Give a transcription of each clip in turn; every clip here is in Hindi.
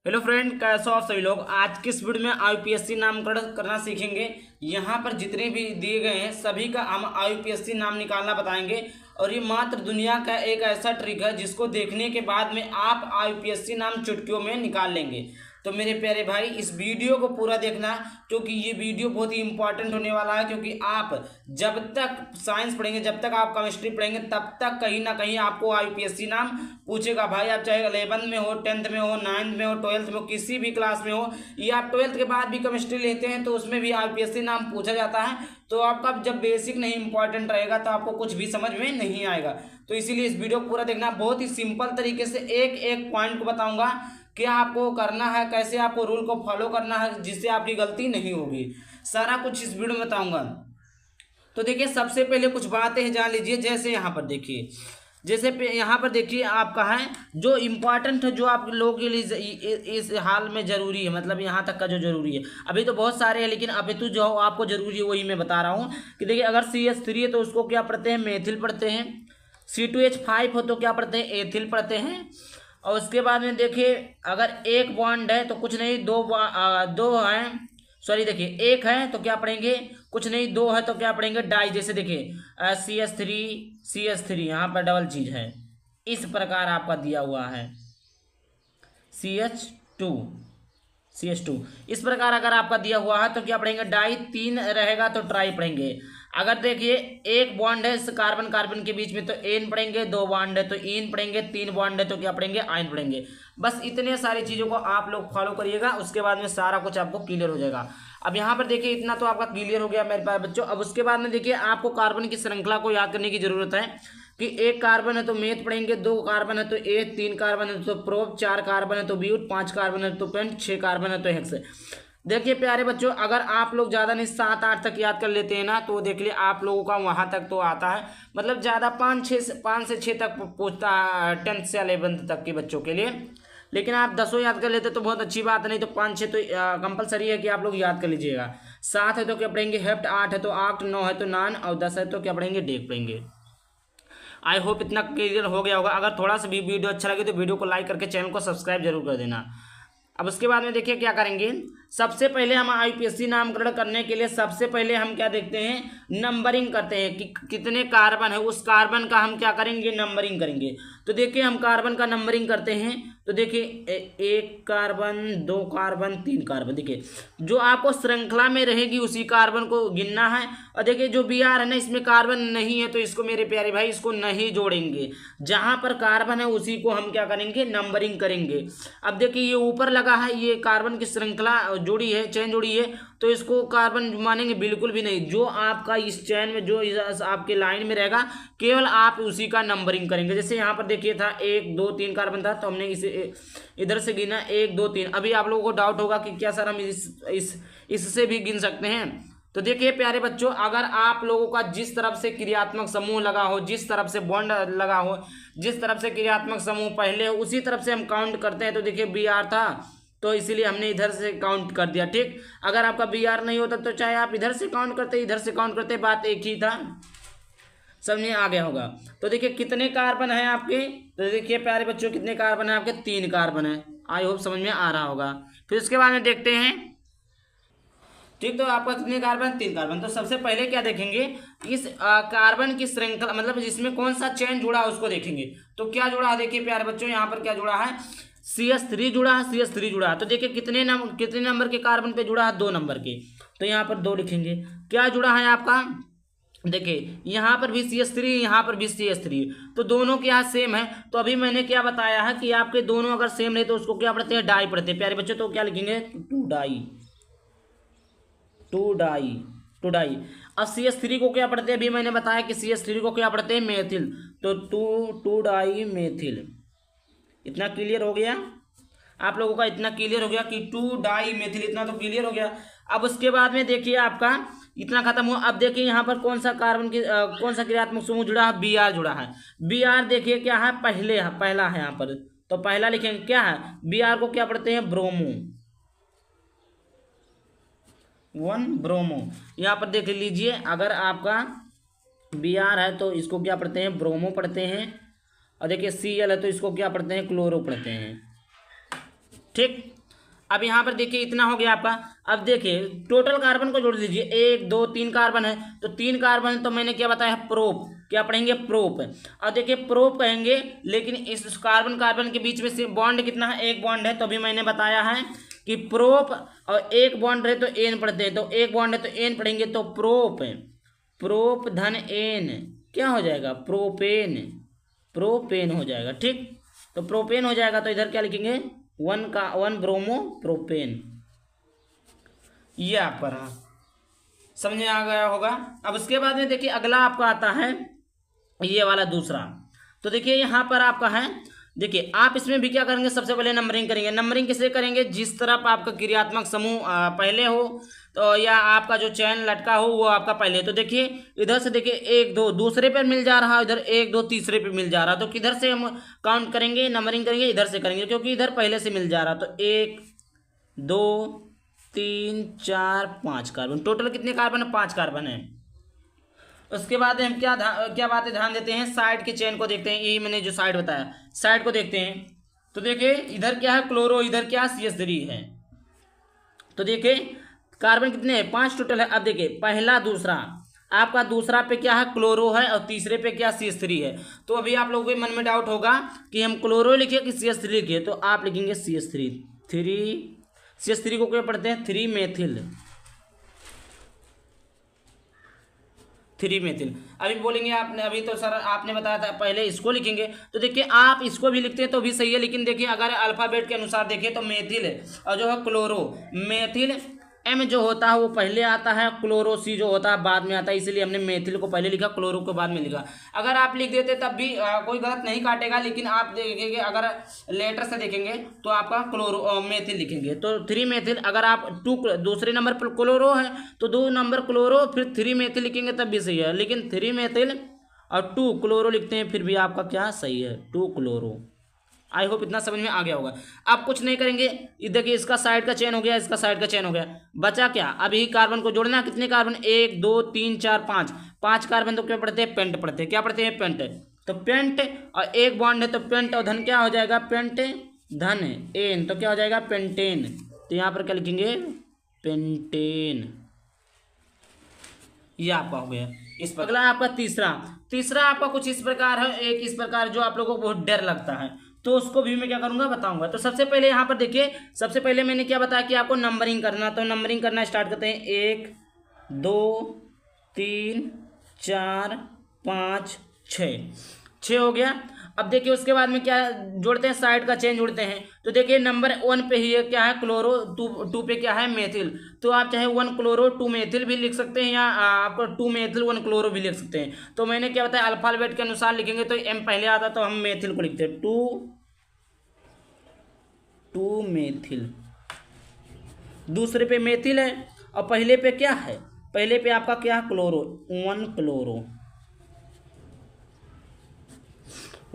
हेलो फ्रेंड, कैसे हो आप सभी लोग। आज के इस वीडियो में आईपीएससी नामकरण करना सीखेंगे। यहाँ पर जितने भी दिए गए हैं सभी का हम आईपीएससी नाम निकालना बताएंगे। और ये मात्र दुनिया का एक ऐसा ट्रिक है जिसको देखने के बाद में आप आईपीएससी नाम चुटकियों में निकाल लेंगे। तो मेरे प्यारे भाई, इस वीडियो को पूरा देखना क्योंकि ये वीडियो बहुत ही इंपॉर्टेंट होने वाला है। क्योंकि आप जब तक साइंस पढ़ेंगे, जब तक आप केमिस्ट्री पढ़ेंगे, तब तक कहीं ना कहीं आपको आईपीएससी नाम पूछेगा। भाई आप चाहे 11th में हो, 10th में हो, 9th में हो, 12th में हो, किसी भी क्लास में हो, या आप 12th के बाद भी केमिस्ट्री लेते हैं तो उसमें भी आईपीएससी नाम पूछा जाता है। तो आपका जब बेसिक नहीं इंपॉर्टेंट रहेगा तो आपको कुछ भी समझ में नहीं आएगा। तो इसीलिए इस वीडियो को पूरा देखना। बहुत ही सिंपल तरीके से एक एक पॉइंट को बताऊंगा क्या आपको करना है, कैसे आपको रूल को फॉलो करना है जिससे आपकी गलती नहीं होगी। सारा कुछ इस वीडियो में बताऊंगा। तो देखिए, सबसे पहले कुछ बातें जान लीजिए। जैसे यहाँ पर देखिए, जैसे यहाँ पर देखिए आपका है जो इम्पोर्टेंट है, जो आप लोगों के लिए इस हाल में जरूरी है, मतलब यहाँ तक का जो जरूरी है। अभी तो बहुत सारे हैं लेकिन अभी तो जो आपको जरूरी है वही मैं बता रहा हूँ। कि देखिए, अगर CH3 है तो उसको क्या पढ़ते हैं, मेथिल पढ़ते हैं। C2H5 हो तो क्या पढ़ते हैं, एथिल पढ़ते हैं। और उसके बाद में देखिए, अगर एक बॉन्ड है तो कुछ नहीं, दो हैं, सॉरी देखिए, एक है तो क्या पढ़ेंगे, कुछ नहीं, दो है तो क्या पढ़ेंगे, डाई। जैसे देखिए CH3 यहाँ पर डबल चीज है, इस प्रकार आपका दिया हुआ है CH2 इस प्रकार अगर आपका दिया हुआ है तो क्या पढ़ेंगे, डाई। तीन रहेगा तो ट्राई पढ़ेंगे। अगर देखिए एक बॉन्ड है इस कार्बन कार्बन के बीच में तो एन पढ़ेंगे, दो बॉन्ड है तो इन पढ़ेंगे, तीन बॉन्ड है तो क्या पढ़ेंगे, आयन पढ़ेंगे। बस इतने सारी चीजों को आप लोग फॉलो करिएगा, उसके बाद में सारा कुछ आपको क्लियर हो जाएगा। अब यहाँ पर देखिए, इतना तो आपका क्लियर हो गया मेरे पास बच्चों। अब उसके बाद में देखिए, आपको कार्बन की श्रृंखला को याद करने की जरूरत है। कि एक कार्बन है तो मेथ पढ़ेंगे, दो कार्बन है तो एथ, तीन कार्बन है तो प्रोप, चार कार्बन है तो ब्यूट, पांच कार्बन है तो पेंट, छह कार्बन है तो हेक्स। देखिए प्यारे बच्चों, अगर आप लोग ज़्यादा नहीं 7-8 तक याद कर लेते हैं ना तो देख लिए आप लोगों का वहाँ तक तो आता है। मतलब ज़्यादा 5 से 6 तक पूछता है 10th से 11th तक के बच्चों के लिए। लेकिन आप 10 याद कर लेते तो बहुत अच्छी बात है, नहीं तो 5-6 तो कंपलसरी है कि आप लोग याद कर लीजिएगा। 7 है तो क्या पढ़ेंगे, हेप्ट। 8 है तो आक्ट। 9 है तो नान। और 10 है तो क्या पढ़ेंगे, डेक पढ़ेंगे। आई होप इतना क्लियर हो गया होगा। अगर थोड़ा सा भी वीडियो अच्छा लगे तो वीडियो को लाइक करके चैनल को सब्सक्राइब जरूर कर देना। अब उसके बाद में देखिए क्या करेंगे। सबसे पहले हम आईपीएससी नामकरण करने के लिए सबसे पहले हम क्या देखते हैं, नंबरिंग करते हैं कि कितने कार्बन है, उस कार्बन का हम क्या करेंगे, नंबरिंग करेंगे। तो देखिए हम कार्बन का नंबरिंग करते हैं। तो देखिए एक कार्बन, दो कार्बन, तीन कार्बन। देखिए जो आपको श्रृंखला में रहेगी उसी कार्बन को गिनना है। और देखिए जो Br है ना, इसमें कार्बन नहीं है तो इसको मेरे प्यारे भाई इसको नहीं जोड़ेंगे। जहां पर कार्बन है उसी को हम क्या करेंगे, नंबरिंग करेंगे। अब देखिए ये ऊपर लगा है, ये कार्बन की श्रृंखला जुड़ी है, चेन जुड़ी है, तो इसको कार्बन मानेंगे बिल्कुल भी नहीं। जो आपका इस चैन में, जो आपके लाइन में रहेगा, केवल आप उसी का नंबरिंग करेंगे। जैसे यहाँ पर देखिए था 1 2 3 कार्बन था तो हमने इसे इधर से गिना 1 2 3। अभी आप लोगों को डाउट होगा कि क्या सर हम इससे भी गिन सकते हैं। तो देखिए प्यारे बच्चों, अगर आप लोगों का जिस तरफ से क्रियात्मक समूह लगा हो, जिस तरफ से बॉन्ड लगा हो, जिस तरफ से क्रियात्मक समूह पहले हो, उसी तरफ से हम काउंट करते हैं। तो देखिए Br था तो इसीलिए हमने इधर से काउंट कर दिया, ठीक। अगर आपका Br नहीं होता तो चाहे आप इधर से काउंट करते, इधर से काउंट करते, बात एक ही था। समझ में आ गया होगा। तो देखिए कितने कार्बन है आपके, तो देखिए प्यारे बच्चों कितने कार्बन है आपके, 3 कार्बन है। आई होप समझ में आ रहा होगा। फिर उसके बाद में देखते हैं, ठीक। तो आपका कितने कार्बन, 3 कार्बन। तो सबसे पहले क्या देखेंगे, इस कार्बन की श्रृंखला, मतलब जिसमें कौन सा चेन जुड़ा है उसको देखेंगे। तो क्या जुड़ा है, देखिए प्यारे बच्चों यहाँ पर क्या जुड़ा है, CH3 जुड़ा है, CH3 जुड़ा है। तो देखिए कितने नंबर के कार्बन पे जुड़ा है, 2 नंबर के। तो यहाँ पर 2 लिखेंगे। क्या जुड़ा है आपका, देखिए यहाँ पर भी CH3, यहाँ पर भी CH3, तो दोनों के यहाँ सेम है। तो अभी मैंने क्या बताया है कि आपके दोनों अगर सेम रहे तो उसको क्या पढ़ते हैं, डाई पढ़ते हैं प्यारे बच्चों। तो क्या लिखेंगे, टू डाई। अब CH3 को क्या पढ़ते हैं, अभी मैंने बताया कि CH3 को क्या पढ़ते हैं, मेथिल। तो टू डाई मेथिल। इतना क्लियर हो गया आप लोगों का, इतना क्लियर हो गया कि 2 डाई मेथिल, इतना तो क्लियर हो गया। अब उसके बाद में देखिए आपका इतना खत्म हुआ। अब देखिए यहाँ पर कौन सा कार्बन की कौन सा क्रियात्मक समूह जुड़ा है, Br जुड़ा है। Br देखिए क्या है, पहला है यहाँ पर। तो पहला लिखेंगे क्या है, Br को क्या पढ़ते हैं, ब्रोमो, 1 ब्रोमो। यहाँ पर देख लीजिए, अगर आपका Br है तो इसको क्या पढ़ते हैं, ब्रोमो पढ़ते हैं। और देखिए Cl है तो इसको क्या पढ़ते हैं, क्लोरो पढ़ते हैं, ठीक। अब यहाँ पर देखिए इतना हो गया आपका। अब देखिए टोटल कार्बन को जोड़ लीजिए, 1 2 3 कार्बन है, तो 3 कार्बन तो मैंने क्या बताया है, प्रोप। क्या पढ़ेंगे, प्रोप। अब देखिए प्रोप कहेंगे, लेकिन इस कार्बन कार्बन के बीच में से बॉन्ड कितना है, एक बॉन्ड है, तो अभी मैंने बताया है कि प्रोप और एक बॉन्ड रहे तो एन पढ़ते हैं, तो एक बॉन्ड है तो एन पढ़ेंगे, तो प्रोप, प्रोप धन एन क्या हो जाएगा, प्रोपेन, प्रोपेन हो जाएगा। ठीक, तो प्रोपेन हो जाएगा, तो इधर क्या लिखेंगे, 1 ब्रोमो प्रोपेन। ये आपका रहा, समझ में आ गया होगा। अब उसके बाद में देखिए अगला आपका आता है ये वाला दूसरा। तो देखिए यहाँ पर आपका है, देखिए आप इसमें भी क्या करेंगे, सबसे पहले नंबरिंग करेंगे। नंबरिंग किसे करेंगे, जिस तरफ आपका क्रियात्मक समूह पहले हो, तो या आपका जो चैन लटका हो वो आपका पहले। तो देखिए इधर से देखिए 1 2 दूसरे पे मिल जा रहा है, इधर 1 2 तीसरे पे मिल जा रहा, तो किधर से हम काउंट करेंगे, नंबरिंग करेंगे, इधर से करेंगे, क्योंकि इधर पहले से मिल जा रहा। तो 1 2 3 4 5 कार्बन, टोटल कितने कार्बन है, 5 कार्बन है। उसके बाद हम क्या बातें ध्यान देते हैं, साइड के चेन को देखते हैं, यही मैंने जो साइड बताया, साइड को देखते हैं। तो देखिए इधर क्या है, क्लोरो, इधर क्या CH3 है। तो देखिए कार्बन कितने हैं, 5 टोटल है। अब देखिए पहला दूसरा, आपका दूसरा पे क्या है, क्लोरो है, और तीसरे पे क्या, CH3 है। तो अभी आप लोगों के मन में डाउट होगा कि हम क्लोरो लिखे कि CH3 लिखे, तो आप लिखेंगे CH3। CH3 को क्या पढ़ते हैं, 3 मेथिल, 3 मेथिल। अभी बोलेंगे आपने, अभी तो सर आपने बताया था पहले इसको लिखेंगे, तो देखिए आप इसको भी लिखते हैं तो भी सही है, लेकिन देखिए अगर अल्फाबेट के अनुसार देखें तो मेथिल है, और जो है क्लोरो, मेथिल M जो होता है वो पहले आता है, क्लोरो C जो होता है बाद में आता है, इसीलिए हमने मेथिल को पहले लिखा, क्लोरो को बाद में लिखा। अगर आप लिख देते तब भी कोई गलत नहीं काटेगा, लेकिन आप देखेंगे अगर लेटर से देखेंगे तो आपका क्लोरो मेथिल लिखेंगे, तो 3 मेथिल। अगर आप 2 दूसरे नंबर पर क्लोरो है तो 2 नंबर क्लोरो फिर 3 मेथिल लिखेंगे तब भी सही है, लेकिन 3 मेथिल और 2 क्लोरो लिखते हैं फिर भी आपका क्या सही है, 2 क्लोरो। आई होप इतना समझ में आ गया होगा। आप कुछ नहीं करेंगे, ये देखिए इसका साइड का चेन हो गया, इसका साइड का चेन हो गया, बचा क्या, अभी कार्बन को जोड़ना। कितने कार्बन, 1 2 3 4 5, 5 कार्बन तो क्या पढ़ते हैं, पेंट पढ़ते हैं। क्या पढ़ते हैं, पेंट। तो पेंट और एक बॉन्ड है, तो पेंट और धन क्या हो जाएगा, पेंट धन एन, तो क्या हो जाएगा, पेंटेन। तो यहाँ पर क्या लिखेंगे, पेंटेन। ये आपका हो गया। इस पर अगला आपका तीसरा आपका कुछ इस प्रकार है, एक इस प्रकार जो आप लोगों को बहुत डर लगता है, तो उसको भी मैं क्या करूंगा, बताऊंगा। तो सबसे पहले यहाँ पर देखिए, सबसे पहले मैंने क्या बताया कि आपको नंबरिंग करना, तो नंबरिंग करना स्टार्ट करते हैं। 1 2 3 4 5 6 हो गया। अब देखिए उसके बाद में क्या जोड़ते हैं, साइड का चेन जोड़ते हैं। तो देखिए नंबर 1 पे ही क्या है, क्लोरो, 2 पे क्या है, मेथिल। तो आप चाहे 1 क्लोरो 2 मेथिल भी लिख सकते हैं, या आप 2 मेथिल 1 क्लोरो भी लिख सकते हैं। तो मैंने क्या बताया, अल्फाबेट के अनुसार लिखेंगे तो M पहले आता, तो हम मेथिल को लिखते हैं, 2 मेथिल। दूसरे पे मेथिल है और पहले पे क्या है, पहले पे आपका क्या है, क्लोरो, 1 क्लोरो,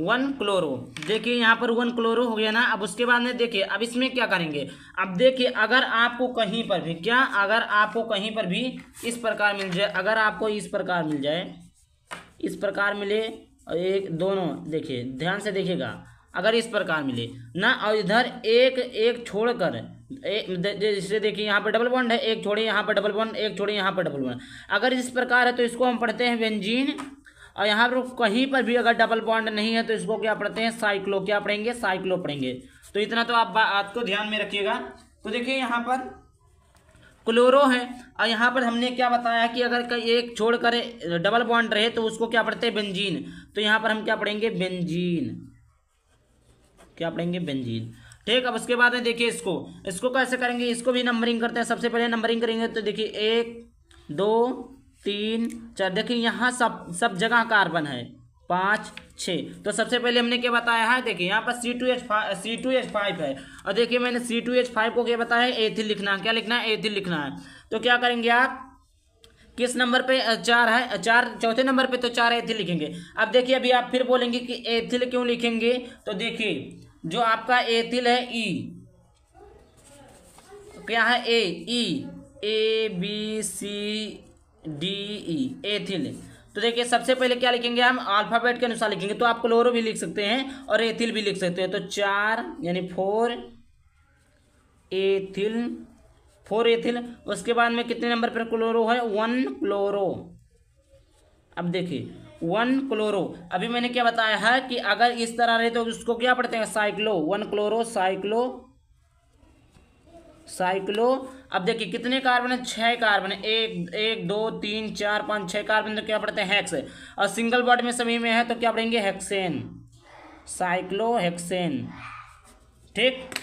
1 क्लोरो। देखिए यहाँ पर 1 क्लोरो हो गया ना। अब उसके बाद में देखिए अब इसमें क्या करेंगे, अब देखिए अगर आपको कहीं पर भी क्या, अगर आपको कहीं पर भी इस प्रकार मिल जाए, अगर आपको इस प्रकार मिल जाए, इस प्रकार मिले, और एक दोनों देखिए ध्यान से देखिएगा, अगर इस प्रकार मिले ना, और इधर एक छोड़कर जैसे देखिए यहाँ पर डबल बॉन्ड है, एक छोड़े यहाँ पर डबल बॉन्ड, एक छोड़े यहाँ पर डबल बॉन्ड, अगर इस प्रकार है तो इसको हम पढ़ते हैं बेंजीन। और यहाँ पर कहीं पर भी अगर डबल बॉन्ड नहीं है तो इसको क्या पढ़ते हैं, साइक्लो। क्या पढ़ेंगे, साइक्लो पढ़ेंगे। तो इतना तो आप बात को ध्यान में रखिएगा। तो देखिए यहाँ पर क्लोरो है, और यहाँ पर हमने क्या बताया कि अगर एक छोड़कर डबल बॉन्ड रहे तो उसको क्या पढ़ते हैं, बेंजीन। तो यहाँ पर हम क्या पढ़ेंगे, बेंजीन। क्या पढ़ेंगे, बेंजीन। ठीक, अब उसके बाद में देखिए इसको कैसे करेंगे, इसको भी नंबरिंग करते हैं। सबसे पहले नंबरिंग करेंगे तो देखिए 1 2 3 4, देखिए यहाँ सब जगह कार्बन है, 5 6। तो सबसे पहले हमने क्या बताया है, देखिए यहाँ पर C2H5 है, और देखिए मैंने C2H5 को क्या बताया है, एथिल लिखना है। क्या लिखना है, एथिल लिखना है। तो क्या करेंगे आप, किस नंबर पे 4 है, 4 चौथे नंबर पे, तो 4 एथिल लिखेंगे। अब देखिए अभी आप फिर बोलेंगे कि एथिल क्यों लिखेंगे, तो देखिए जो आपका एथिल है ई, क्या है, ABCDE, एथिल। तो देखिए सबसे पहले क्या लिखेंगे, हम अल्फाबेट के अनुसार लिखेंगे। तो आप क्लोरो भी लिख सकते हैं और एथिल भी लिख सकते हैं। तो 4 यानी 4 एथिल, 4 एथिल। उसके बाद में कितने नंबर पर क्लोरो है, 1 क्लोरो। अब देखिए 1 क्लोरो, अभी मैंने क्या बताया है कि अगर इस तरह रहे तो उसको क्या पढ़ते हैं, साइक्लो, 1 क्लोरो साइक्लो, साइक्लो। अब देखिए कितने कार्बन है, 6 कार्बन है, 1 2 3 4 5 6 कार्बन, तो क्या पढ़ते हैं, हेक्स। और सिंगल बॉन्ड में सभी में है तो क्या पढ़ेंगे, हेक्सेन, साइक्लोहेक्सेन। ठीक।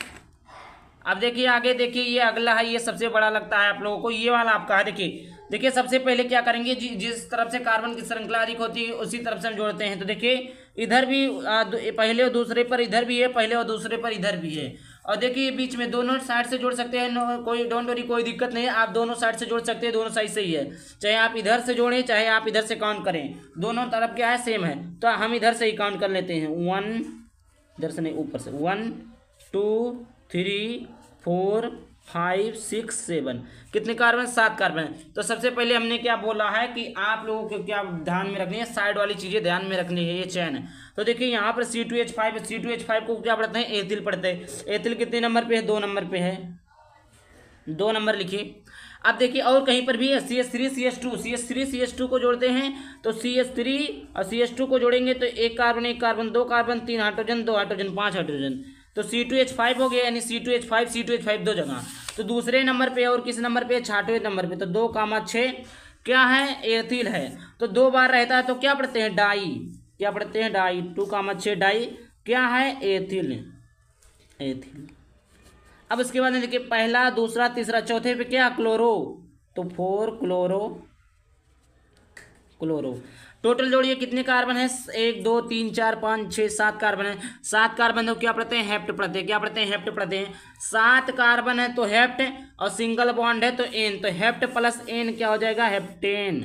अब देखिए आगे देखिए, ये अगला है, ये सबसे बड़ा लगता है आप लोगों को, ये वाला आपका है। देखिए देखिए सबसे पहले क्या करेंगे, जिस तरफ से कार्बन की श्रृंखला अधिक होती है उसी तरफ से हम जोड़ते हैं। तो देखिए इधर भी पहले और दूसरे पर इधर भी है, पहले और दूसरे पर इधर भी है। और देखिए बीच में दोनों साइड से जोड़ सकते हैं, कोई डोंट वरी, कोई दिक्कत नहीं है, आप दोनों साइड से जोड़ सकते हैं, दोनों साइड से ही है। चाहे आप इधर से जोड़ें चाहे आप इधर से काउंट करें, दोनों तरफ क्या है, सेम है। तो हम इधर से ही काउंट कर लेते हैं, 1, इधर से नहीं ऊपर से, 1 2 3 4 5 6 7, कितने कार्बन, 7 कार्बन। तो सबसे पहले हमने क्या बोला है कि आप लोगों को क्या ध्यान में रखनी है, साइड वाली चीजें ध्यान में रखनी है, ये चैन है। तो देखिए यहाँ पर C2H5, C2H5 को क्या पढ़ते हैं, एथिल पढ़ते हैं। एथिल कितने नंबर पे है, 2 नंबर पे है, 2 नंबर लिखिए। अब देखिए और कहीं पर भी है, CH3 CH2, CH3 CH2 को जोड़ते हैं तो CH3 और CH2 को जोड़ेंगे तो 1 carbon 2 carbon 3 hydrogen 2 hydrogen 5 hydrogen, तो C2H5 हो गया, यानी C2H5 दो जगह। तो दूसरे नंबर पे और किस नंबर पे, 6वें नंबर पे, तो 2,6 क्या है, एथिल है। तो 2 बार रहता है तो क्या पढ़ते हैं, डाई, क्या पढ़ते हैं, डाई, 2,6 डाई क्या है, एथिल, एथिल। अब उसके बाद देखिए पहला दूसरा तीसरा चौथे पे क्या, क्लोरो, तो 4 क्लोरो, क्लोरो। टोटल जोड़िए कितने कार्बन है, 1 2 3 4 5 6 7 कार्बन है। 7 कार्बन तो क्या पढ़ते हैं, हेप्ट पढ़ते हैं, क्या पढ़ते हैं, हेप्ट पढ़ते हैं। 7 कार्बन है तो हेप्ट, और सिंगल बॉन्ड है तो एन, तो हेप्ट प्लस एन क्या हो जाएगा, हेप्टेन।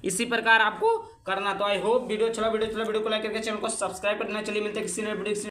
इसी प्रकार आपको करना। तो आई होप वीडियो अच्छा, वीडियो को लाइक करके चैनल को सब्सक्राइब करना। चलिए मिलते हैं किसी नए वीडियो।